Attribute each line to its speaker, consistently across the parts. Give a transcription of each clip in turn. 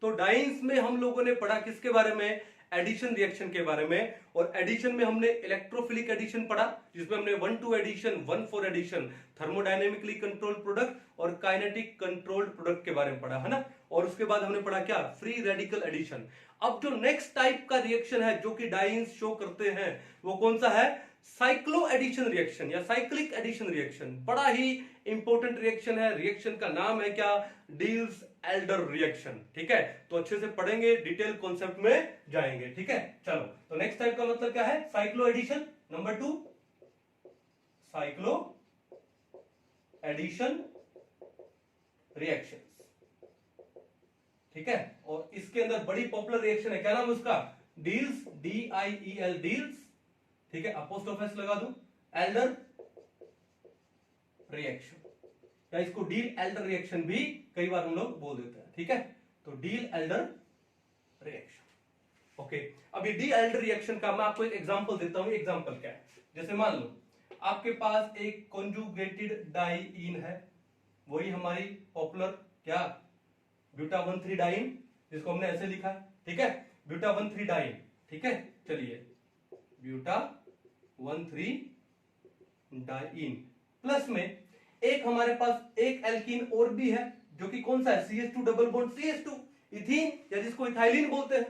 Speaker 1: तो डाइन्स में हम लोगों ने पढ़ा किसके बारे में, एडिशन रिएक्शन के बारे में। और एडिशन में हमने इलेक्ट्रोफिलिक एडिशन पढ़ा जिसमें हमने 1,2 addition 1,4 addition, thermodynamically controlled product और काइनेटिक कंट्रोल्ड प्रोडक्ट के बारे में पढ़ा है ना। और उसके बाद हमने पढ़ा क्या, फ्री रेडिकल एडिशन। अब जो नेक्स्ट टाइप का रिएक्शन है जो कि डाइन्स शो करते हैं वो कौन सा है, साइक्लो एडिशन रिएक्शन या साइक्लिक एडिशन रिएक्शन। बड़ा ही इंपॉर्टेंट रिएक्शन है, रिएक्शन का नाम है क्या, डील्स एल्डर रिएक्शन। ठीक है, तो अच्छे से पढ़ेंगे, डिटेल कॉन्सेप्ट में जाएंगे। ठीक है, चलो तो नेक्स्ट टाइप का मतलब क्या है, साइक्लो एडिशन। नंबर 2 साइक्लो एडिशन रिएक्शंस। ठीक है, और इसके अंदर बड़ी पॉपुलर रिएक्शन है, क्या नाम है उसका, डील्स, DIEL डील्स। ठीक है, अपोस्ट्रोफ लगा दूं, एल्डर रिएक्शन या इसको डील एल्डर रिएक्शन भी कई बार हम लोग बोल देते हैं। ठीक है, तो डील एल्डर रिएक्शन। ओके, अब ये डी एल्डर रिएक्शन का मैं आपको एक एग्जांपल देता हूं। एग्जांपल क्या है, जैसे मान लो आपके पास एक कॉन्जुगेटेड डाइईन है, वही हमारी पॉपुलर क्या, ब्यूटा 1,3 डाइन, जिसको हमने ऐसे लिखा है। ठीक है, ब्यूटा 1,3 डाइन। ठीक है, चलिए ब्यूटा 1,3 डाइन प्लस में एक हमारे पास एक एल्कीन और भी है जो कि कौन सा है, CH2 double bond CH2, ethene या जिसको इथाइलिन बोलते हैं।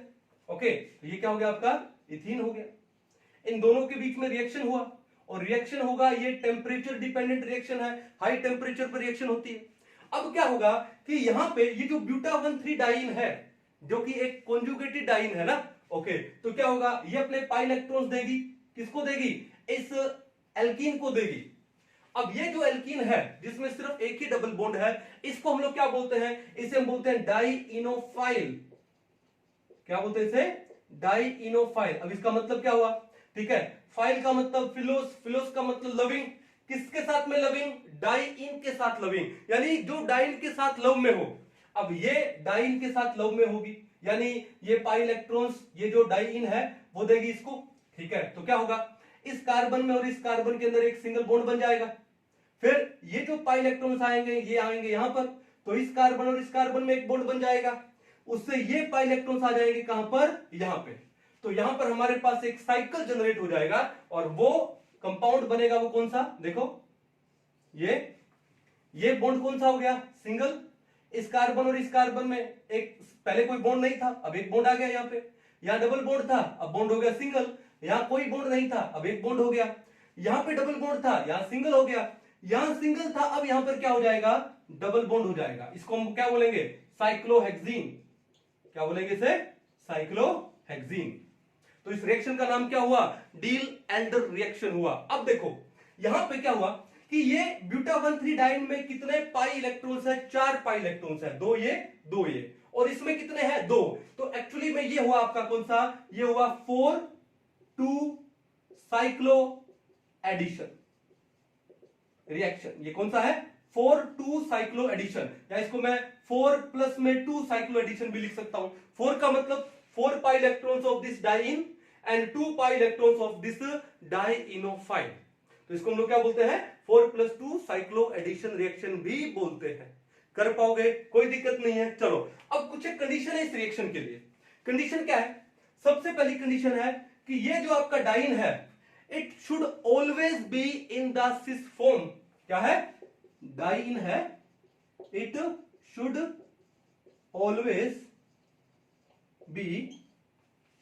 Speaker 1: ओके, तो ये क्या हो गया आपका, इथीन हो गया। इन दोनों के बीच में रिएक्शन हुआ और रिएक्शन होगा, ये टेम्परेचर डिपेंडेंट रिएक्शन है, हाई टेम्परेचर पर रिएक्शन होती है। अब क्या होगा कि यहां पे ये जो ब्यूटा 1,3 डाइन है जो कि एक कॉन्जुगेटेड डाइन है ना, ओके, तो क्या होगा, ये अपने पाई इलेक्ट्रॉन्स देगी, किसको देगी, इस एल्कीन को देगी। अब ये जो एल्कीन है जिसमें सिर्फ एक ही डबल बॉन्ड है, इसको हम लोग क्या बोलते हैं, इसे हम बोलते हैं डाइइनोफाइल। क्या बोलते हैं इसे, डाइइनोफाइल। अब इसका मतलब क्या हुआ, ठीक है, फाइल का मतलब फिलोस, फिलोस का मतलब लविंग, किसके साथ में लविंग, डाइइन के साथ लविंग, यानी जो डाइन के साथ लव में हो। अब ये डाइन के साथ लव में होगी, यानी ये पाई इलेक्ट्रॉन्स, ये जो डाइइन है वो देगी इसको। ठीक है, तो क्या होगा, इस कार्बन में और इस कार्बन के अंदर एक सिंगल बॉन्ड बन जाएगा। फिर ये जो पाई इलेक्ट्रॉन्स आएंगे ये आएंगे यहां पर, तो इस कार्बन और इस कार्बन में एक बॉन्ड बन जाएगा, उससे ये पाई इलेक्ट्रॉन्स आ जाएंगे कहां पर, यहां पे। तो यहां पर हमारे पास एक साइकिल जनरेट हो जाएगा और वो कंपाउंड बनेगा, वो कौन सा, देखो ये बॉन्ड कौन सा हो गया, सिंगल। इस कार्बन और इस कार्बन में एक पहले कोई बॉन्ड नहीं था, अब एक बॉन्ड आ गया यहां पे। यहां डबल बॉन्ड था, अब बॉन्ड हो गया सिंगल। यहां कोई बॉन्ड नहीं था, अब एक बॉन्ड हो गया। यहां पे डबल बॉन्ड था, यहां सिंगल हो गया। यहां सिंगल था, अब यहां पर क्या हो जाएगा, डबल बॉन्ड हो जाएगा। इसको हम क्या बोलेंगे, साइक्लोहेक्सीन। क्या बोलेंगे इसे, साइक्लोहेक्सीन। तो इस रिएक्शन का नाम क्या हुआ, डील एल्डर रिएक्शन हुआ। अब देखो यहां पे क्या हुआ कि ये ब्यूटा 1,3 डाइन में कितने पाई इलेक्ट्रॉन्स है, 4 पाई इलेक्ट्रॉन्स है, दो ये, और इसमें कितने हैं, 2। तो एक्चुअली में ये हुआ आपका कौन सा, ये हुआ 4,2 साइक्लो एडिशन रिएक्शन। ये कौन सा है, 4,2 साइक्लो एडिशन, या इसको मैं 4 प्लस में 2 साइक्लो एडिशन भी लिख सकता हूं। 4 का मतलब 4 pi electrons of this diene and 2 pi electrons of this dienophile. तो इसको हम लोग क्या बोलते हैं, 4+2 साइक्लो एडिशन रिएक्शन भी बोलते हैं। कर पाओगे, कोई दिक्कत नहीं है। चलो अब कुछ एक कंडीशन है इस रिएक्शन के लिए। कंडीशन क्या है, सबसे पहली कंडीशन है कि ये जो आपका डाइन है it should always be in the cis form. क्या है, डाइन है, it should always be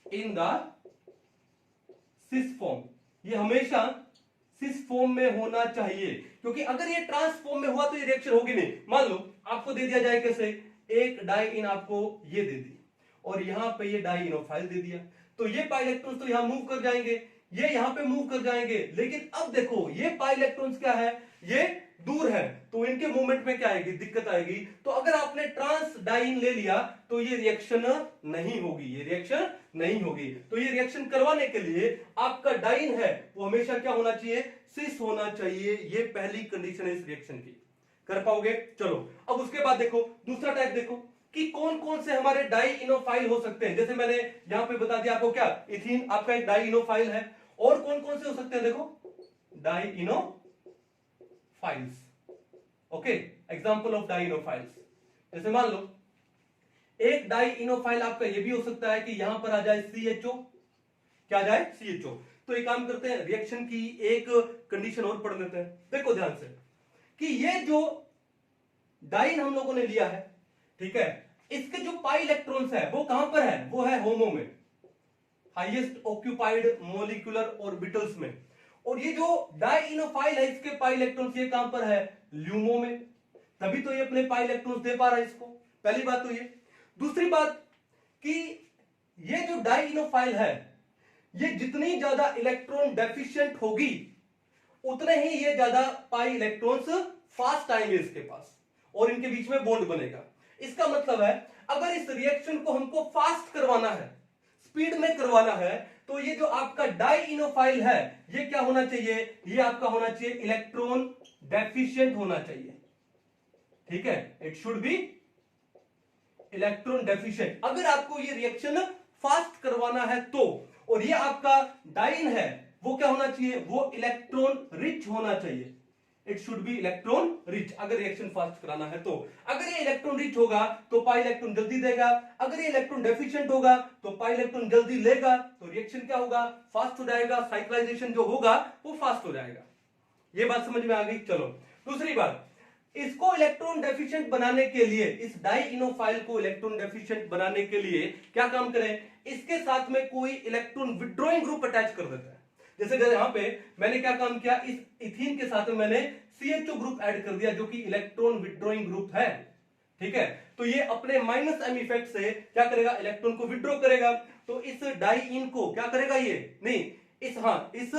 Speaker 1: in the cis form. ये हमेशा सिस फॉर्म में होना चाहिए, क्योंकि अगर ये ट्रांस फॉर्म में हुआ तो ये रिएक्शन होगी नहीं। मान लो आपको दे दिया जाए कैसे, एक डाइइन आपको ये दे दी और यहां पे ये डाइइनोफाइल दे दिया, तो ये पाई इलेक्ट्रॉन्स तो यहां मूव कर जाएंगे, ये यहां पे मूव कर जाएंगे। लेकिन अब देखो ये पाई इलेक्ट्रॉन्स क्या है, ये दूर है, तो इनके मूवमेंट में क्या आएगी, दिक्कत आएगी। तो अगर आपने ट्रांस डाइन ले लिया तो ये रिएक्शन नहीं होगी, ये रिएक्शन नहीं होगी। तो ये रिएक्शन करवाने के लिए आपका डाइन है वो हमेशा क्या होना चाहिए, सिस होना चाहिए। ये पहली कंडीशन है इस रिएक्शन की। कर पाओगे, चलो अब उसके बाद देखो दूसरा टाइप, देखो कि कौन कौन से हमारे डाइइनोफाइल हो सकते हैं। जैसे मैंने यहां पे बता दिया आपको, क्या इथीन आपका एक डाइइनोफाइल है, और कौन कौन से हो सकते हैं, देखो डाइइनोफाइल्स। ओके, एग्जांपल ऑफ डाइइनोफाइल्स, जैसे मान लो एक डाइइनोफाइल आपका ये भी हो सकता है कि यहां पर आ जाए CHO, क्या आ जाए CHO। तो एक काम करते हैं, रिएक्शन की एक कंडीशन और पढ़ लेते हैं। देखो ध्यान से कि ये जो डाइन हम लोगों ने लिया है, ठीक है, इसके जो पाई इलेक्ट्रॉन्स है वो कहां पर है, वो है होमो में, हाईएस्ट ऑक्यूपाइड मॉलिक्यूलर ऑर्बिटल्स में। और ये जो डाइइनोफाइल है इसके पाई इलेक्ट्रॉन्स ये कहां पर है, ल्यूमो में, तभी तो ये अपने पाई इलेक्ट्रॉन्स दे पा रहा है इसको। पहली बात तो ये। दूसरी बात कि ये जो डाइइनोफाइल है ये जितनी ज्यादा इलेक्ट्रॉन डेफिशिएंट होगी उतने ही ये ज्यादा पाई इलेक्ट्रॉन्स फास्ट आएंगे इसके पास और इनके बीच में बॉन्ड बनेगा। इसका मतलब है अगर इस रिएक्शन को हमको फास्ट करवाना है, स्पीड में करवाना है, तो ये जो आपका डाइइनोफाइल है ये क्या होना चाहिए, ये आपका होना चाहिए इलेक्ट्रॉन डेफिशिएंट होना चाहिए। ठीक है, it should be electron deficient अगर आपको ये रिएक्शन फास्ट करवाना है तो। और ये आपका डाइन है वो क्या होना चाहिए, वो इलेक्ट्रॉन रिच होना चाहिए। It should be electron rich अगर रिएक्शन फास्ट कराना है तो। अगर ये इलेक्ट्रॉन रिच होगा तो पाई इलेक्ट्रॉन जल्दी देगा, अगर ये इलेक्ट्रॉन डेफिशिएंट होगा तो पाई इलेक्ट्रॉन जल्दी लेगा, तो रिएक्शन क्या होगा, फास्ट हो जाएगा, साइक्लाइजेशन जो होगा वो फास्ट हो जाएगा। ये बात समझ में आ गई। चलो दूसरी बात, इसको इलेक्ट्रॉन डेफिशिएंट बनाने के लिए, इस डाइइनोफाइल को इलेक्ट्रॉन डेफिशिएंट बनाने के लिए क्या काम करें, इसके साथ में कोई इलेक्ट्रॉन विड्रॉइंग ग्रुप अटैच कर देता है। जैसे यहां पे मैंने क्या काम किया, इस इथीन के साथ में मैंने CHO ग्रुप ऐड कर दिया जो कि इलेक्ट्रॉन विड्रॉइंग ग्रुप है। ठीक है, तो ये अपने -m इफेक्ट से क्या करेगा, इलेक्ट्रॉन को विड्रॉ करेगा। तो इस डाइइन को क्या करेगा, ये नहीं, इस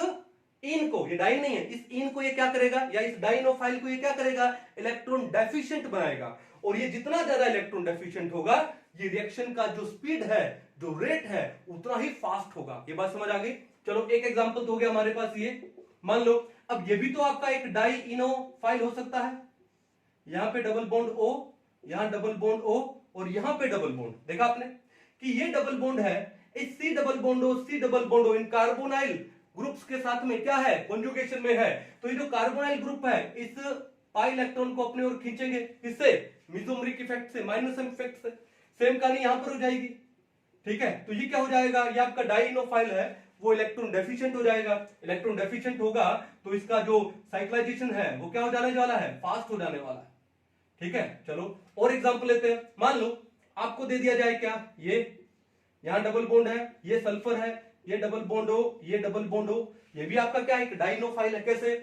Speaker 1: इन को, ये डाइन नहीं है, इस इन को ये क्या करेगा, या इस डाइनोफाइल को ये क्या करेगा, इलेक्ट्रॉन डेफिशिएंट बनाएगा। और ये जितना ज्यादा इलेक्ट्रॉन डेफिशिएंट होगा ये रिएक्शन का जो स्पीड है, जो रेट है, उतना ही फास्ट होगा। ये बात समझ आ गई। चलो एक एग्जांपल तो हो गया हमारे पास ये, मान लो अब ये भी तो आपका एक डाइइनोफाइल हो सकता है। यहां पे डबल बॉन्ड O, यहां डबल बॉन्ड O और यहां पे डबल बॉन्ड, देखा आपने कि ये डबल बॉन्ड है, इस C डबल बॉन्ड O इन कार्बोनाइल ग्रुप्स के साथ में क्या है, कॉन्जुगेशन में है। तो ये जो कार्बोनाइल ग्रुप है इस पाई इलेक्ट्रॉन को अपनी ओर खींचेंगे, किससे, मेसोमेरिक इफेक्ट से, -m इफेक्ट से। सेम कहानी यहां पर हो जाएगी। ठीक है, तो ये क्या हो जाएगा, ये आपका डाइइनोफाइल है वो इलेक्ट्रॉन डेफिशिएंट हो जाएगा। इलेक्ट्रॉन डेफिशिएंट होगा तो इसका जो साइक्लाइजेशन है वो क्या हो जाने वाला है, फास्ट हो जाने वाला है। ठीक है, चलो और एग्जांपल लेते हैं। मान लो आपको दे दिया जाए क्या, ये यहां डबल बॉन्ड है, ये सल्फर है, ये डबल बॉन्ड हो, ये डबल बॉन्ड हो, ये भी आपका क्या है, एक डाइइनोफाइल है। कैसे,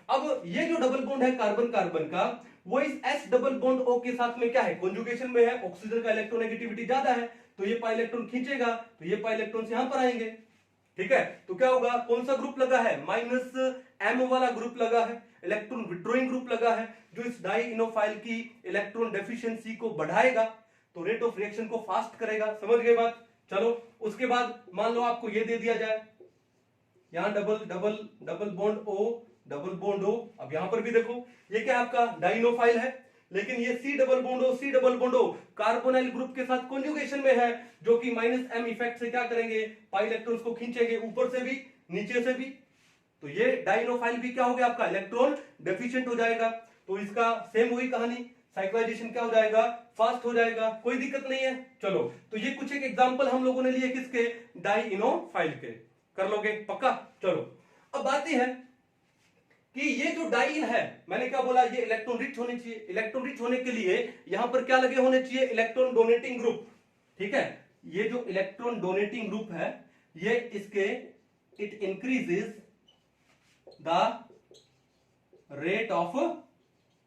Speaker 1: अब ये जो डबल बॉन्ड है कार्बन कार्बन का, वो इस S डबल बॉन्ड O के साथ में क्या है, कॉन्जुगेशन में है, ऑक्सीजन का इलेक्ट्रोनेगेटिविटी ज्यादा है, तो ये पाई इलेक्ट्रॉन खींचेगा, तो ये पाई इलेक्ट्रॉन यहां पर आएंगे। ठीक है, तो क्या होगा, कौन सा ग्रुप लगा है, -m वाला ग्रुप लगा है, इलेक्ट्रॉन विड्रॉइंग ग्रुप लगा है, जो इस डाइइनोफाइल की इलेक्ट्रॉन डेफिशिएंसी को बढ़ाएगा, तो रेट ऑफ रिएक्शन को फास्ट करेगा। समझ गए बात। चलो उसके बाद मान लो आपको ये दे दिया जाए, यहां double double double bond O, double bond O। अब यहां पर भी देखो ये क्या आपका डाइइनोफाइल है, लेकिन ये C double bond O carbonyl group के साथ कॉन्जुगेशन में है, जो कि -m इफेक्ट से क्या करेंगे, पाई इलेक्ट्रॉन्स को खींचेंगे, ऊपर से भी नीचे से भी। तो ये डाइइनोफाइल भी क्या हो गया आपका, इलेक्ट्रॉन डेफिशिएंट हो जाएगा। तो इसका सेम वही कहानी, साइक्लाइजेशन क्या हो जाएगा, फास्ट हो जाएगा, कोई दिक्कत नहीं है। चलो तो ये कुछ एक एग्जांपल हम लोगों ने लिए किसके, डाइइनोफाइल के, कर लोगे पक्का। चलो अब बात यह है कि ये जो डाइन है, मैंने क्या बोला, ये इलेक्ट्रॉन रिच होने चाहिए। इलेक्ट्रॉन रिच होने के लिए यहां पर क्या लगे होने चाहिए, इलेक्ट्रॉन डोनेटिंग ग्रुप। ठीक है, ये जो इलेक्ट्रॉन डोनेटिंग ग्रुप है ये इसके, it increases the rate of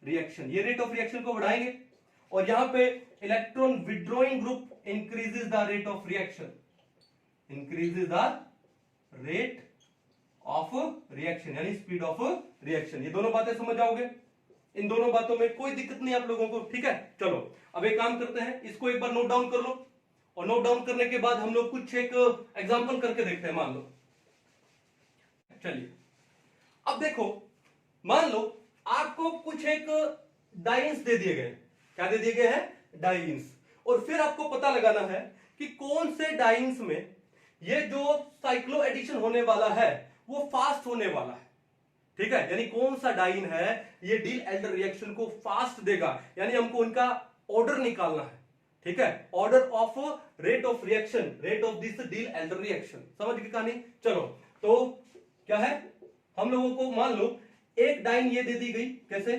Speaker 1: reaction, ये रेट ऑफ रिएक्शन को बढ़ाएंगे। और यहां पे electron withdrawing group increases the rate of reaction, increases the rate of reaction यानी स्पीड ऑफ रिएक्शन। ये दोनों बातें समझ आओगे, इन दोनों बातों में कोई दिक्कत नहीं आप लोगों को। ठीक है, चलो अब एक काम करते हैं, इसको एक बार नोट डाउन कर लो, और नोट डाउन करने के बाद हम लोग कुछ एक एग्जांपल करके देखते हैं। मान लो, चलिए अब देखो, मान लो आपको कुछ एक डाइन्स दे दिए गए, क्या दे दिए गए हैं, डाइन्स, और फिर आपको पता लगाना है कि कौन से डाइन्स में ये जो साइक्लो एडिशन होने वाला है वो फास्ट होने वाला है। ठीक है, यानी कौन सा डाइन है ये डील एल्डर रिएक्शन को फास्ट देगा, यानी हमको उनका ऑर्डर निकालना है। ठीक है, order of rate of reaction, rate of this deal Elder reaction. समझ गए कहानी? चलो तो क्या है, हम लोगों को मान लो एक डाइन ये दे दी गई, कैसे,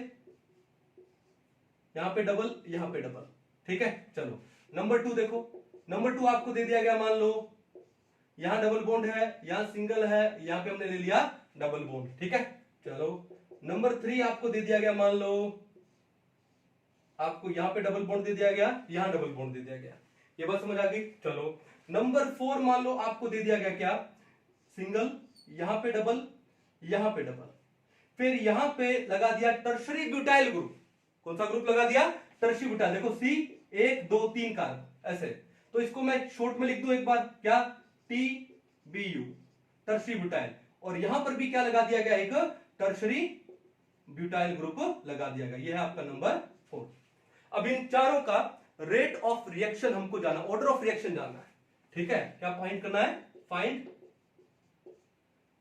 Speaker 1: यहां पे डबल यहां पे डबल, ठीक है। चलो नंबर 2 देखो, नंबर 2 आपको दे दिया गया, मान लो यहां डबल बॉन्ड है, यहां सिंगल है, यहां पे हमने ले लिया डबल बॉन्ड, ठीक है। चलो नंबर 3 आपको दे दिया गया, मान लो आपको यहां पे डबल बॉन्ड दे दिया गया, यहां डबल बॉन्ड दे दिया गया, ये बात समझ आ गई। चलो नंबर 4 मान लो आपको दे दिया गया क्या, सिंगल, यहां पे डबल, यहां पे डबल, फिर यहां पे लगा दिया टर्शरी ब्यूटाइल ग्रुप। कौन सा ग्रुप लगा दिया? Tertiary butyl. देखो C 1 2 3 कार्बन ऐसे, तो इसको मैं शॉर्ट में लिख दूं एक बार, क्या, TBU, टर्शरी ब्यूटाइल। और यहां पर भी क्या लगा दिया गया, एक टर्शरी ब्यूटाइल ग्रुप लगा दिया गया। यह है आपका नंबर 4। अब इन चारों का रेट ऑफ रिएक्शन हमको जाना, ऑर्डर ऑफ रिएक्शन जानना है, ठीक है। क्या फाइंड करना है? फाइंड,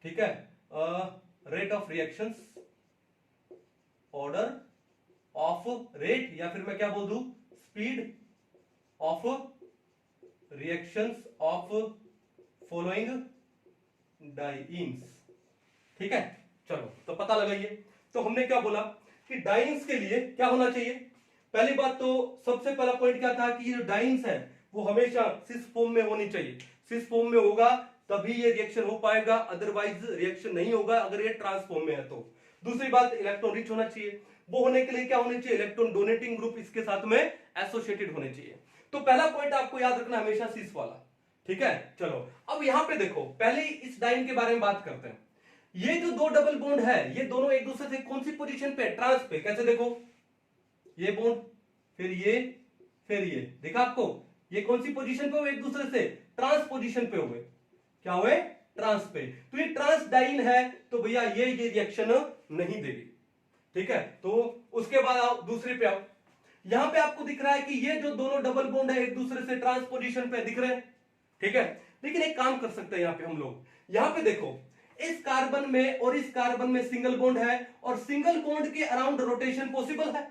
Speaker 1: ठीक है, rate of reactions, order of rate, या फिर मैं क्या बोल दूं, speed of reactions of following dienes, ठीक है। चलो तो पता लगाइए, तो हमने क्या बोला कि डाइन्स के लिए क्या होना चाहिए। पहली बात तो सबसे पहला पॉइंट क्या था कि ये जो डाइन्स है वो हमेशा सिस फॉर्म में होनी चाहिए। सिस फॉर्म में होगा तभी ये रिएक्शन हो पाएगा, अदरवाइज रिएक्शन नहीं होगा अगर ये ट्रांसफॉर्म में है तो। दूसरी बात, इलेक्ट्रॉन रिच होना चाहिए। वो होने के लिए क्या होने चाहिए, इलेक्ट्रॉन डोनेटिंग ग्रुप इसके साथ में एसोसिएटेड होने चाहिए। तो पहला पॉइंट आपको याद रखना हमेशा सिस वाला, ठीक है। चलो अब यहां पे देखो, पहले इस डाइन के बारे में बात करते हैं। ये जो दो डबल बॉन्ड है, ये दोनों एक दूसरे से कौन सी पोजीशन पे, ट्रांस पे। कैसे देखो, ये बॉन्ड, फिर ये, फिर ये, देखा आपको, ये कौन सी पोजीशन पे हुए, एक दूसरे से ट्रांस पोजीशन पे हुए, क्या हुए, ट्रांस पे। तो ये ट्रांस डाइन है, तो भैया ये रिएक्शन नहीं देगी, ठीक है। तो उसके बाद आओ दूसरे पे आओ, यहां पे आपको दिख रहा है कि ये जो दोनों डबल बॉन्ड है एक दूसरे से ट्रांस पोजीशन पे दिख रहे हैं, ठीक है। लेकिन एक काम कर सकते हैं यहां पे हम लोग, यहां पे देखो इस कार्बन में और इस कार्बन में सिंगल बॉन्ड है, और सिंगल बॉन्ड के अराउंड रोटेशन पॉसिबल है,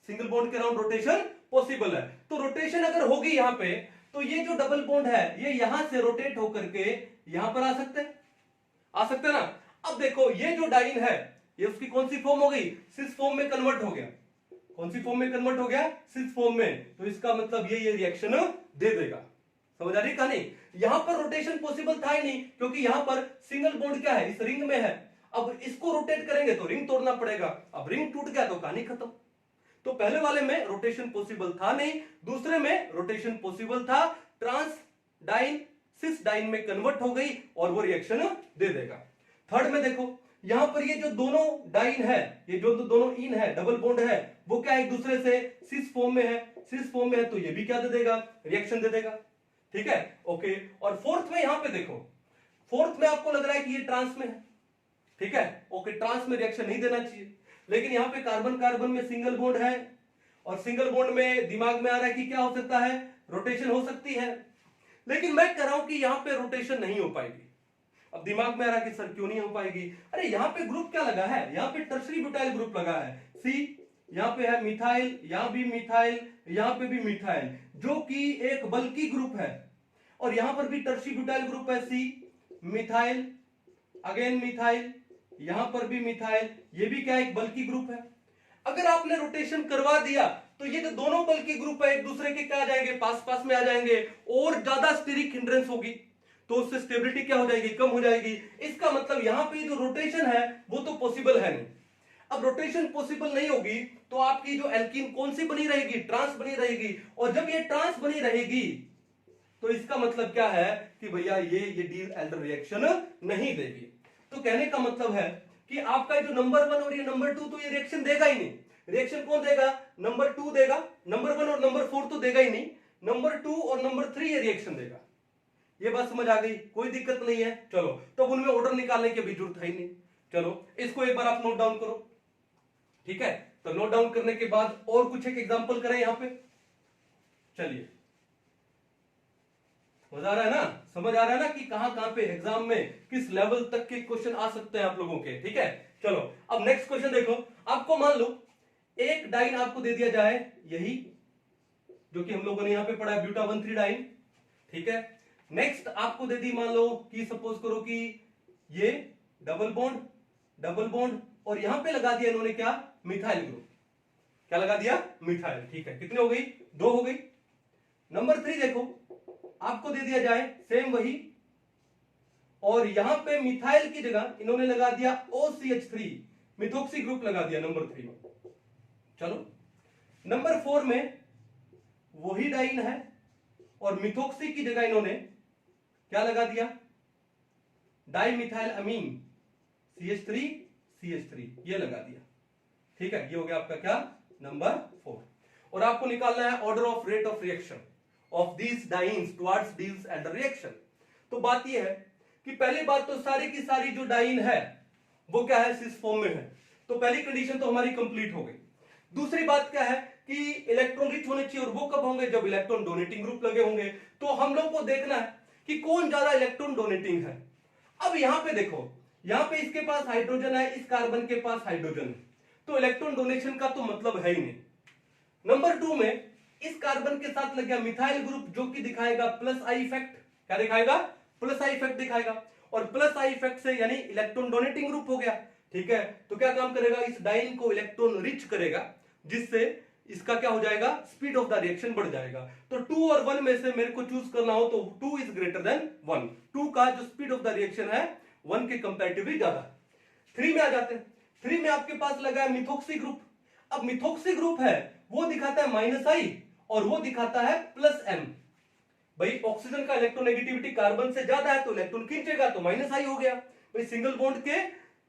Speaker 1: सिंगल बॉन्ड के अराउंड रोटेशन पॉसिबल है। तो रोटेशन अगर होगी यहां पे, तो ये जो डबल बॉन्ड है ये यहां से रोटेट होकर के यहां पर आ सकते हैं, आ सकते हैं ना। अब देखो ये जो डाइन है ये उसकी कौन सी फॉर्म हो गई, सिस फॉर्म में कन्वर्ट हो गया। कौन सी फॉर्म में कन्वर्ट हो गया, सिस फॉर्म में। तो इसका मतलब ये रिएक्शन दे देगा। समझ आ रही कहानी? यहां पर रोटेशन पॉसिबल था ही नहीं, क्योंकि यहां पर सिंगल बॉन्ड क्या है, इस रिंग में है। अब इसको रोटेट करेंगे तो रिंग तोड़ना पड़ेगा, अब रिंग टूट गया तो कहानी खत्म। तो पहले वाले में रोटेशन पॉसिबल था नहीं, दूसरे में रोटेशन पॉसिबल था, ट्रांस डाइन सिस डाइन में कन्वर्ट हो गई और वो रिएक्शन दे देगा। थर्ड में देखो, यहां पर ये जो दोनों डाइन है, ये जो दोनों इन है, डबल बॉन्ड है, वो क्या एक दूसरे से सिस फॉर्म में है, सिस फॉर्म में है, तो ये भी क्या दे देगा, रिएक्शन दे देगा, ठीक है। ओके, और फोर्थ में यहां पे देखो, फोर्थ में आपको लग रहा है कि ये ट्रांस में है, ठीक है। ओके, ट्रांस में रिएक्शन नहीं देना चाहिए, लेकिन यहां पे कार्बन कार्बन में सिंगल बॉन्ड है, और सिंगल बॉन्ड में दिमाग में आ रहा है कि क्या हो सकता है, रोटेशन हो सकती है। लेकिन मैं कह रहा हूं कि यहां पे रोटेशन नहीं हो पाएगी। अब दिमाग में आ रहा है कि सर क्यों नहीं हो पाएगी, अरे यहां पे ग्रुप क्या लगा है, यहां पे टर्शरी ब्यूटाइल ग्रुप लगा है, सी, यहां पे है मिथाइल, यहां भी मिथाइल, यहां पे भी मिथाइल, जो कि एक बल्कि ग्रुप है। और यहां पर भी टर्शरी ब्यूटाइल ग्रुप है, सी, मिथाइल, अगेन मिथाइल, यहां पर भी मिथाइल, ये भी क्या एक बल्कि ग्रुप है। अगर आपने रोटेशन करवा दिया तो ये जो दोनों बल्कि ग्रुप है एक दूसरे के क्या आ जाएंगे, पास पास में आ जाएंगे, और ज्यादा स्टेरिक हिंड्रेंस होगी, तो उससे स्टेबिलिटी क्या हो जाएगी, कम हो जाएगी। इसका मतलब यहां पे जो रोटेशन है वो तो पॉसिबल है नहीं। अब रोटेशन पॉसिबल नहीं होगी तो आपकी जो एल्कीन कौन सी बनी रहेगी, ट्रांस बनी रहेगी, और जब ये ट्रांस बनी रहेगी तो इसका मतलब क्या है कि भैया ये डी एल्डर रिएक्शन नहीं देगी। तो कहने का मतलब है कि आपका जो नंबर 1 और ये नंबर 2 तो ये रिएक्शन देगा ही नहीं। रिएक्शन कौन देगा, नंबर 2 देगा, नंबर 1 और नंबर 4 तो देगा ही नहीं, नंबर 2 और नंबर 3 ये रिएक्शन देगा। ये बात समझ आ गई, कोई दिक्कत नहीं है। चलो तो उनमें ऑर्डर निकालने की भी जरूरत है ही नहीं। चलो इसको एक बार आप नोट डाउन करो, ठीक है। तो नोट डाउन करने के बाद और कुछ एक एग्जांपल करें यहां पे। चलिए, मजा आ रहा है ना, समझ आ रहा है ना कि कहां पे एग्जाम में किस लेवल तक के क्वेश्चन आ सकते हैं आप लोगों के, ठीक है। चलो अब नेक्स्ट क्वेश्चन देखो, आपको मान लो एक डाइन आपको दे दिया जाए, यही जो कि हम लोगों ने यहां पे पढ़ा है ब्यूटा 1,3 डाइन। ठीक है, नेक्स्ट आपको दे दी, मान लो कि सपोज करो कि ये डबल बॉन्ड और यहां पे लगा दिया इन्होंने क्या, मिथाइल ग्रुप। क्या लगा दिया, मिथाइल। ठीक है, कितनी हो गई, 2 हो गई। नंबर 3 देखो, आपको दे दिया जाए सेम वही, और यहां पे मिथाइल की जगह इन्होंने लगा दिया OCH3, मिथोक्सी ग्रुप लगा दिया नंबर 3 में। चलो, नंबर 4 में वही डाइन है और मिथोक्सी की जगह इन्होंने क्या लगा दिया, डाइमिथाइल अमीन CH3 ये लगा दिया। ठीक है, ये हो गया आपका क्या, नंबर 4। और आपको निकालना है order of rate of reaction of these dance towards these Elder reaction. तो बात ये है कि पहली बात तो सारी की सारी जो डाइन है वो क्या है, सिस फॉर्म में है, तो पहली कंडीशन तो हमारी कंप्लीट हो गई। दूसरी बात क्या है कि इलेक्ट्रॉन रिच होने चाहिए, और वो कब होंगे, जब इलेक्ट्रॉन डोनेटिंग ग्रुप लगे होंगे। तो हम लोग को देखना है कि कौन ज्यादा इलेक्ट्रॉन डोनेटिंग है। अब यहां पे देखो, यहां पे इसके पास हाइड्रोजन है, इस कार्बन के पास हाइड्रोजन है, तो इलेक्ट्रॉन डोनेशन का तो मतलब है ही नहीं। नंबर 2 में इस कार्बन के साथ लग गया मिथाइल ग्रुप, जो कि दिखाएगा प्लस आई इफेक्ट। क्या दिखाएगा, प्लस आई इफेक्ट दिखाएगा, और प्लस आई इफेक्ट से यानी इलेक्ट्रॉन डोनेटिंग ग्रुप हो गया। ठीक है, तो क्या काम करेगा, इस डाइन को इलेक्ट्रॉन रिच करेगा, जिससे इसका क्या हो जाएगा, स्पीड ऑफ द रिएक्शन बढ़ जाएगा। तो 2 और 1 में से मेरे को चूज करना हो तो 2 इज ग्रेटर देन 1, 2 का जो स्पीड ऑफ द रिएक्शन है 1 के कंपैरेटिवली ज्यादा। 3 में आ जाते हैं, 3 में आपके पास लगा है मिथोक्सी ग्रुप। अब मिथोक्सी ग्रुप है वो दिखाता है -I और वो दिखाता है +M। भाई ऑक्सीजन का इलेक्ट्रोनेगेटिविटी कार्बन से ज्यादा है तो इलेक्ट्रॉन खींचेगा, तो -I हो गया। भाई सिंगल बॉन्ड के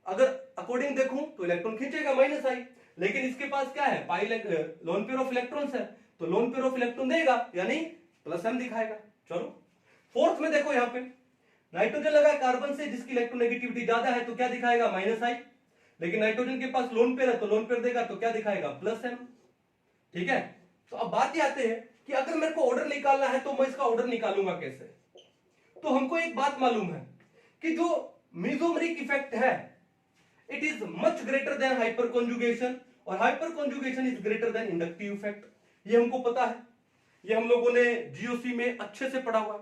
Speaker 1: अगर अकॉर्डिंग देखूं तो इलेक्ट्रॉन खींचेगा -I, लेकिन इसके पास क्या है, पाई लोन पेयर ऑफ इलेक्ट्रॉन्स है, तो लोन पेयर ऑफ इलेक्ट्रॉन देगा यानी +M दिखाएगा। चलो, फोर्थ में देखो, यहां पे नाइट्रोजन लगा कार्बन से जिसकी इलेक्ट्रोनेगेटिविटी ज्यादा है, तो क्या दिखाएगा, -I, लेकिन नाइट्रोजन के पास लोन पेयर है तो लोन पेयर देगा, तो क्या दिखाएगा, +M। ठीक है, तो अब बात ये आते हैं कि अगर मेरे को ऑर्डर निकालना है तो मैं इसका ऑर्डर निकालूंगा कैसे। तो हमको एक बात मालूम है कि जो मेसोमेरिक इफेक्ट है it is much greater than hyper conjugation, और hyper conjugation is greater than inductive effect. ये हमको पता है, ये हम लोगों ने जीओसी में अच्छे से पढ़ा हुआ।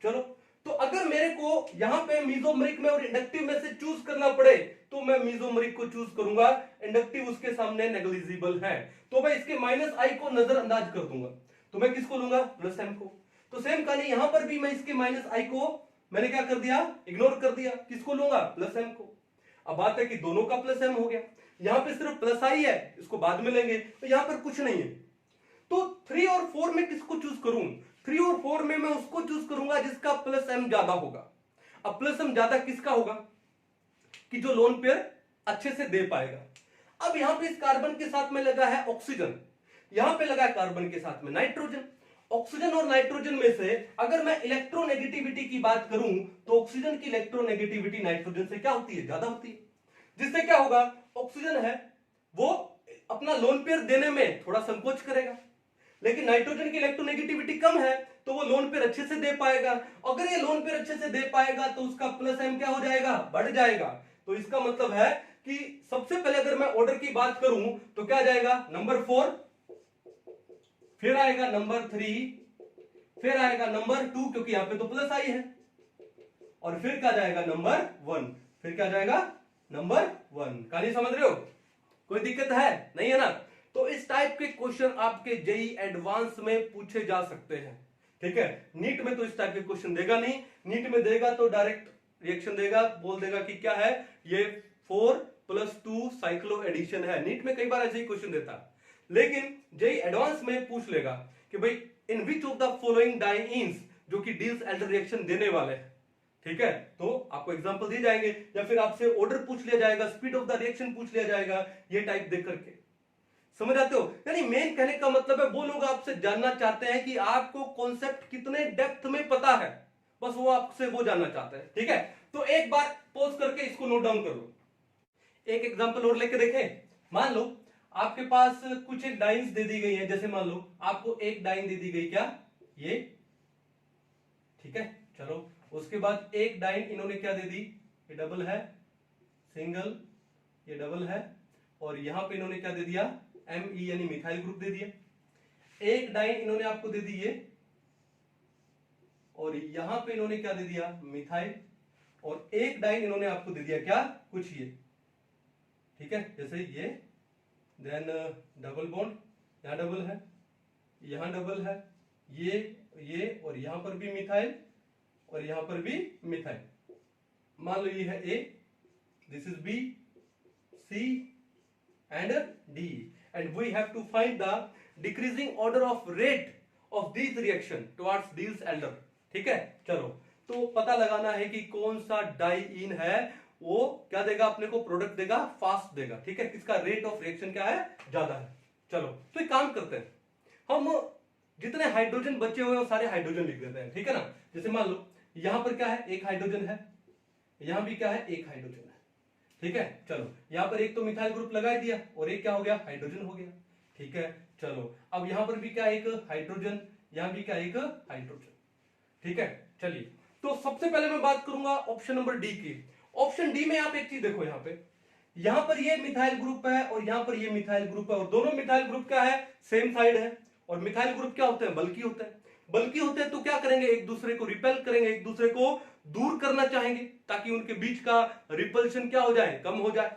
Speaker 1: चलो, तो अगर मेरे को यहां पे मेसोमेरिक में और इंडक्टिव में से चूज करना पड़े तो मैं मेसोमेरिक को चूज करूंगा, इंडक्टिव उसके सामने नेग्लिजिबल है, तो मैं इसके -I को नजरअंदाज कर दूंगा, तो मैं किसको लूंगा, +M को। तो सेम कहानी यहां पर भी मैं इसके -I को मैंने क्या कर दिया, इग्नोर कर दिया, किसको लूंगा, +M को। अब बात है कि दोनों का +M हो गया, यहां पे सिर्फ +I है, इसको बाद में लेंगे, तो यहां पर कुछ नहीं है। तो 3 और 4 में किसको चूज करूं, 3 और 4 में मैं उसको चूज करूंगा जिसका +M ज्यादा होगा। अब +M ज्यादा किसका होगा, कि जो लोन पेयर अच्छे से दे पाएगा। अब यहां पे इस कार्बन के साथ में लगा है ऑक्सीजन, यहां पे लगा है कार्बन के साथ में नाइट्रोजन। ऑक्सीजन और नाइट्रोजन में से अगर मैं इलेक्ट्रोनेगेटिविटी की बात करूं तो ऑक्सीजन की इलेक्ट्रोनेगेटिविटी नाइट्रोजन से क्या होती है, ज्यादा होती है, जिससे क्या होगा, ऑक्सीजन है वो अपना लोन पेयर देने में थोड़ा संकोच करेगा, लेकिन नाइट्रोजन की इलेक्ट्रोनेगेटिविटी कम है तो वो लोन पेयर अच्छे से दे पाएगा। अगर ये लोन पेयर अच्छे से दे पाएगा तो उसका +M क्या हो जाएगा, बढ़ जाएगा। तो इसका मतलब है कि सबसे पहले अगर मैं ऑर्डर की बात करूं तो क्या जाएगा, नंबर 4, फिर आएगा नंबर 3, फिर आएगा नंबर 2 क्योंकि यहां पे तो +I है, और फिर क्या जाएगा, नंबर 1, फिर क्या जाएगा, नंबर 1। कहानी समझ रहे हो, कोई दिक्कत है नहीं है ना। तो इस टाइप के क्वेश्चन आपके जेई एडवांस में पूछे जा सकते हैं। ठीक है, नीट में तो इस टाइप के क्वेश्चन देगा नहीं, नीट में देगा तो डायरेक्ट रिएक्शन देगा, बोल देगा कि क्या है ये 4+2 साइक्लो एडिशन है। नीट में कई बार ऐसे ही क्वेश्चन देता, लेकिन जेई एडवांस में पूछ लेगा कि भाई in which of the following dienes जो कि डील्स एल्डर रिएक्शन देने वाले हैं। ठीक है, तो आपको एग्जांपल दिए जाएंगे या फिर आपसे ऑर्डर पूछ लिया जाएगा, स्पीड ऑफ द रिएक्शन पूछ लिया जाएगा, ये टाइप देख करके। समझ आते हो, यानी मेन कहने का मतलब है वो लोग आपसे जानना चाहते हैं कि आपको कॉन्सेप्ट कितने डेप्थ में पता है, बस वो आपसे वो जानना चाहते हैं। ठीक है, तो एक बार पॉज करके इसको नोट डाउन कर लो, एक एग्जांपल और लेके देखें। मान लो आपके पास कुछ एक डाइन्स दे दी गई है, जैसे मान लो आपको एक डाइन दे दी गई, क्या ये, ठीक है। चलो, उसके बाद एक डाइन इन्होंने क्या दे दी, ये डबल है, सिंगल, ये डबल है, और यहां पे इन्होंने क्या दे दिया, Me यानी मिथाइल ग्रुप दे दिया। एक डाइन इन्होंने आपको दे दी ये, और यहां पे इन्होंने क्या दे दिया, मिथाइल, और एक डाइन इन्होंने आपको दे दिया क्या, कुछ ये, ठीक है, जैसे ये, देन डबल बॉन्ड, यहां डबल है, यहां डबल है, ये और यहां पर भी मिथाइल और यहां पर भी मिथाइल। मान लो ये है A, this is B, C and D, and we have to find the decreasing order of rate of this reaction towards this elder. ठीक है, चलो तो पता लगाना है कि कौन सा डाइईन है, वो क्या देगा अपने को, प्रोडक्ट देगा, फास्ट देगा। ठीक है, किसका रेट ऑफ रिएक्शन क्या है, ज्यादा है। चलो तो एक काम करते हैं, हम जितने हाइड्रोजन बचे हुए हैं वो सारे हाइड्रोजन लिख देते हैं। ठीक है ना, जैसे मान लो यहां पर क्या है, एक हाइड्रोजन है, यहां भी क्या है, एक हाइड्रोजन है। ठीक है, चलो यहां पर एक तो मिथाइल ग्रुप लगा दिया और एक क्या हो गया, हाइड्रोजन हो गया। ठीक है, चलो अब यहां पर भी क्या, एक हाइड्रोजन, यहां भी क्या, एक हाइड्रोजन। ठीक है, चलिए तो सबसे पहले मैं बात करूंगा ऑप्शन नंबर डी की। ऑप्शन डी में आप एक चीज देखो, यहां पर ये मिथाइल ग्रुप है और यहां पर ये मिथाइल ग्रुप है, और दोनों मिथाइल ग्रुप क्या है, सेम साइड है। और मिथाइल ग्रुप क्या होते हैं, बल्कि होते हैं। बल्कि होते हैं तो क्या करेंगे, एक दूसरे को रिपेल करेंगे, एक दूसरे को दूर करना चाहेंगे ताकि उनके बीच का रिपल्शन क्या हो जाए, कम हो जाए।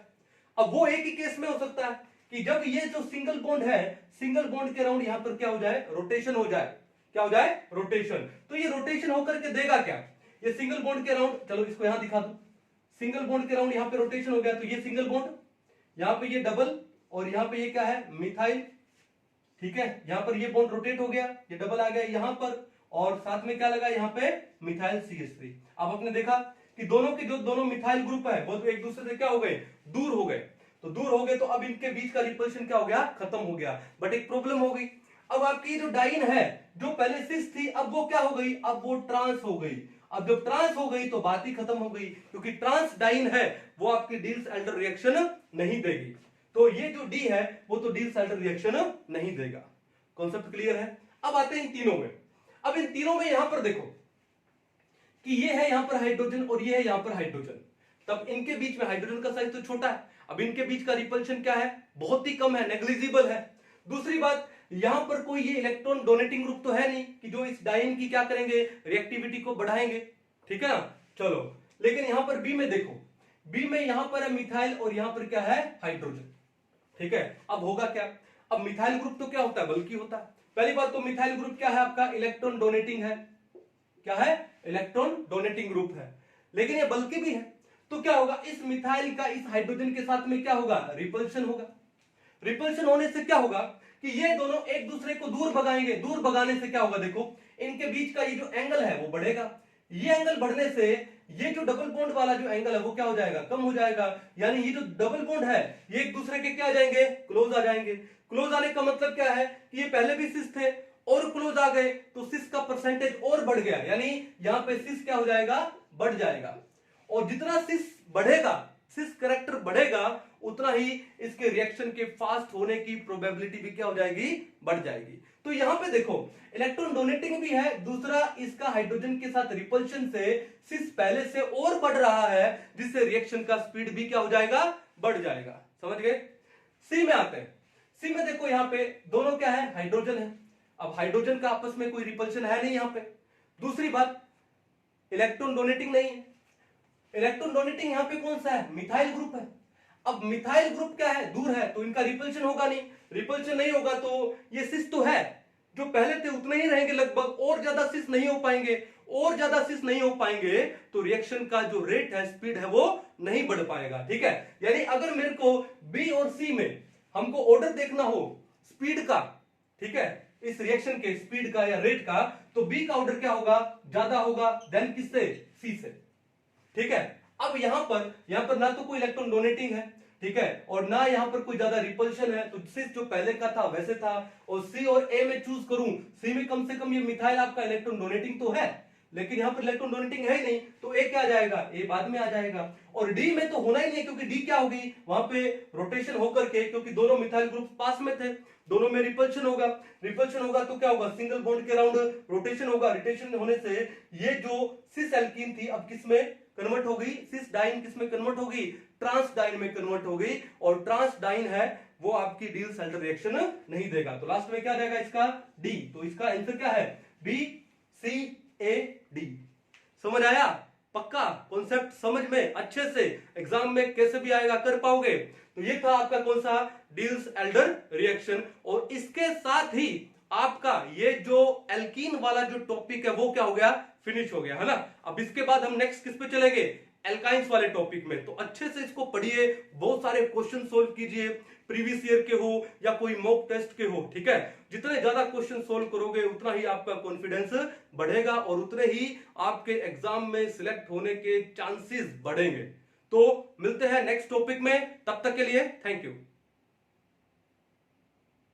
Speaker 1: अब वो एक ही केस में हो सकता है कि जब ये जो सिंगल बॉन्ड है, सिंगल बॉन्ड के अराउंड यहां पर क्या हो जाए, रोटेशन हो जाए। क्या हो जाए, रोटेशन। तो ये रोटेशन होकर के देगा क्या, ये सिंगल बॉन्ड के अराउंड, चलो इसको यहां दिखा दो, सिंगल बॉन्ड के अराउंड यहां पे रोटेशन हो गया, तो ये सिंगल बॉन्ड, यहां पे ये डबल, और यहां पे ये क्या है, मिथाइल। ठीक है, यहां पर ये बॉन्ड रोटेट हो गया, ये डबल आ गया यहां पर, और साथ में क्या लगा यहां पे, मिथाइल CH3। अब आपने देखा कि दोनों के जो दोनों मिथाइल ग्रुप है वो तो एक दूसरे से क्या हो गए, दूर हो गए। तो दूर हो गए तो अब इनके बीच का रिपल्शन क्या हो गया, खत्म हो गया। बट एक प्रॉब्लम हो गई, अब आपकी जो डाइन है जो पहले सिस थी, अब वो क्या हो गई, अब वो ट्रांस हो गई। अब जब ट्रांस हो गई तो बात ही खत्म हो गई, क्योंकि ट्रांस डाइन है वो आपकी डिल्स-एल्डर रिएक्शन नहीं देगी। तो ये जो डी है वो तो डिल्स-एल्डर रिएक्शन नहीं देगा। कॉन्सेप्ट क्लियर है। अब आते हैं इन तीनों में। अब इन तीनों में यहां पर देखो कि ये है यहां पर हाइड्रोजन और ये है यहां पर हाइड्रोजन, तब इनके बीच में हाइड्रोजन का साइज तो छोटा है, अब इनके बीच का रिपल्शन क्या है, बहुत ही कम है, नेग्लिजिबल है। दूसरी बात, यहां पर कोई ये इलेक्ट्रॉन डोनेटिंग ग्रुप तो है नहीं कि जो इस डाइन की क्या करेंगे, रिएक्टिविटी को बढ़ाएंगे। ठीक है ना, चलो लेकिन यहां पर बी में देखो, बी में यहां पर है मिथाइल और यहां पर क्या है, हाइड्रोजन। ठीक है, अब होगा क्या, अब मिथाइल ग्रुप तो क्या होता है, बल्कि होता है। पहली बात तो मिथाइल ग्रुप क्या है आपका, इलेक्ट्रॉन डोनेटिंग है, क्या है, इलेक्ट्रॉन डोनेटिंग ग्रुप है, लेकिन ये बल्कि भी है। तो क्या होगा, इस मिथाइल का इस हाइड्रोजन के साथ में क्या होगा, रिपल्शन होगा। रिपल्शन होने से क्या होगा कि ये दोनों एक दूसरे को दूर भगाएंगे, दूर भगाने से क्या होगा, देखो इनके बीच का ये जो एंगल है वो बढ़ेगा, ये एंगल बढ़ने से ये जो डबल बॉन्ड वाला जो एंगल है वो क्या हो जाएगा, कम हो जाएगा। यानी ये जो डबल बॉन्ड है ये एक दूसरे के क्या आ जाएंगे, क्लोज आ जाएंगे। क्लोज आने का मतलब क्या है कि ये पहले भी सिस थे और क्लोज आ गए तो सिस का परसेंटेज और बढ़ गया, यानी यहां पे सिस क्या हो जाएगा, बढ़ जाएगा। और जितना सिस बढ़ेगा, सिस कैरेक्टर बढ़ेगा, उतना ही इसके रिएक्शन के फास्ट होने की प्रोबेबिलिटी भी क्या हो जाएगी, बढ़ जाएगी। तो यहां पे देखो इलेक्ट्रॉन डोनेटिंग भी है, दूसरा इसका हाइड्रोजन के साथ रिपल्शन से सिस पहले से और बढ़ रहा है, जिससे रिएक्शन का स्पीड भी क्या हो जाएगा, बढ़ जाएगा। समझ गए। सी में आते हैं। सी में देखो यहां पे दोनों क्या है, हाइड्रोजन है। अब हाइड्रोजन का आपस में कोई रिपल्शन है नहीं यहां पे। दूसरी बात, इलेक्ट्रॉन डोनेटिंग नहीं है। इलेक्ट्रॉन डोनेटिंग यहां पे कौन सा है, मिथाइल ग्रुप है। अब मिथाइल ग्रुप क्या है, दूर है, तो इनका रिपल्शन होगा नहीं। रिपल्शन नहीं होगा तो ये सिस तो है, जो पहले थे उतने ही रहेंगे लगभग, और ज्यादा सिस नहीं हो पाएंगे। और ज्यादा सिस नहीं हो पाएंगे तो रिएक्शन का जो रेट है, स्पीड है, वो नहीं बढ़ पाएगा। ठीक है, यानी अगर मेरे को बी और सी में हमको ऑर्डर देखना हो स्पीड का, ठीक है, इस रिएक्शन के स्पीड का या रेट का, तो बी का ऑर्डर क्या होगा, ज्यादा होगा देन किससे, सी से। ठीक है, अब यहां पर ना तो कोई इलेक्ट्रॉन डोनेटिंग है, ठीक है, और ना यहां पर कोई ज्यादा रिपल्शन है, तो सिस जो पहले का था वैसे था। और सी और ए में चूज करूं, सी में कम से कम ये मिथाइल आपका इलेक्ट्रॉन डोनेटिंग तो है, लेकिन यहां पर इलेक्ट्रॉन डोनेटिंग है ही नहीं, तो ए क्या आ जाएगा, ए बाद में आ जाएगा। और डी में तो होना ही नहीं, क्योंकि डी क्या होगी, वहां पे रोटेशन होकर के, क्योंकि दोनों मिथाइल ग्रुप पास में थे, दोनों में रिपल्शन होगा। रिपल्शन होगा तो क्या होगा, सिंगल बॉन्ड के अराउंड रोटेशन होगा। रोटेशन होने से ये जो सिस एल्कीन थी अब किस में कन्वर्ट हो गई, सिस डाइन किस में कन्वर्ट हो गई, ट्रांस डाइन में कन्वर्ट हो गई। और ट्रांस डाइन है वो आपकी डील्स एल्डर रिएक्शन नहीं देगा। तो लास्ट में क्या रहेगा इसका? डी। तो इसका आंसर क्या है? B C A D. समझ आया? पक्का कॉन्सेप्ट समझ में अच्छे से एग्जाम में कैसे भी आएगा कर पाओगे। तो ये था आपका कौन सा? Deals Elder reaction. और इसके साथ ही आपका ये जो एल्कीन वाला जो टॉपिक है वो क्या हो गया? फिनिश हो गया, है ना। अब इसके बाद हम नेक्स्ट किस पे चलेंगे? एल्काइंस वाले टॉपिक में। तो अच्छे से इसको पढ़िए, बहुत सारे क्वेश्चन सोल्व कीजिए, प्रीवियस ईयर के हो या कोई मॉक टेस्ट के हो, ठीक है। जितने ज्यादा क्वेश्चन सोल्व करोगे उतना ही आपका कॉन्फिडेंस बढ़ेगा और उतने ही आपके एग्जाम में सिलेक्ट होने के चांसेस बढ़ेंगे। तो मिलते हैं नेक्स्ट टॉपिक में, तब तक के लिए थैंक यू।